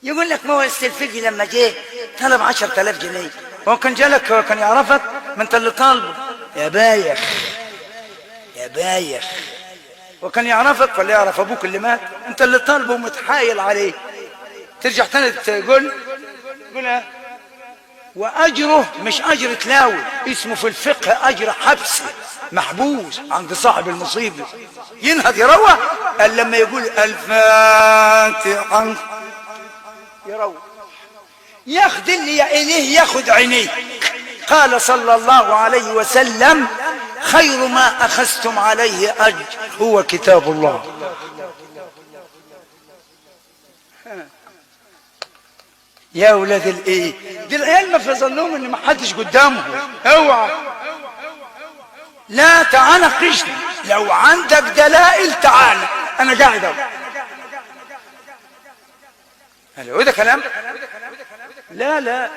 يقول لك ما هو السلفقي لما جه طلب 10,000 جنيه، هو كان جالك، هو كان يعرفك؟ ما انت اللي طالبه يا بايخ يا بايخ. وكان يعرفك ولا يعرف ابوك اللي مات؟ انت اللي طالبه ومتحايل عليه. ترجع تاني تقول قولها. واجره مش اجر تلاوي، اسمه في الفقه اجر حبس، محبوس عند صاحب المصيبه. ينهض يروح قال لما يقول الفاتحه يروح. ياخد اللي اليه ياخد عينيه. قال صلى الله عليه وسلم خير ما اخذتم عليه اجر هو كتاب الله. يا ولاد الايه دي العيال ما في ظنهم ان ما حدش قدامهم. اوعى، لا تعال ناقشني، لو عندك دلائل تعال انا قاعد اهو. هو ده كلام؟ لا لا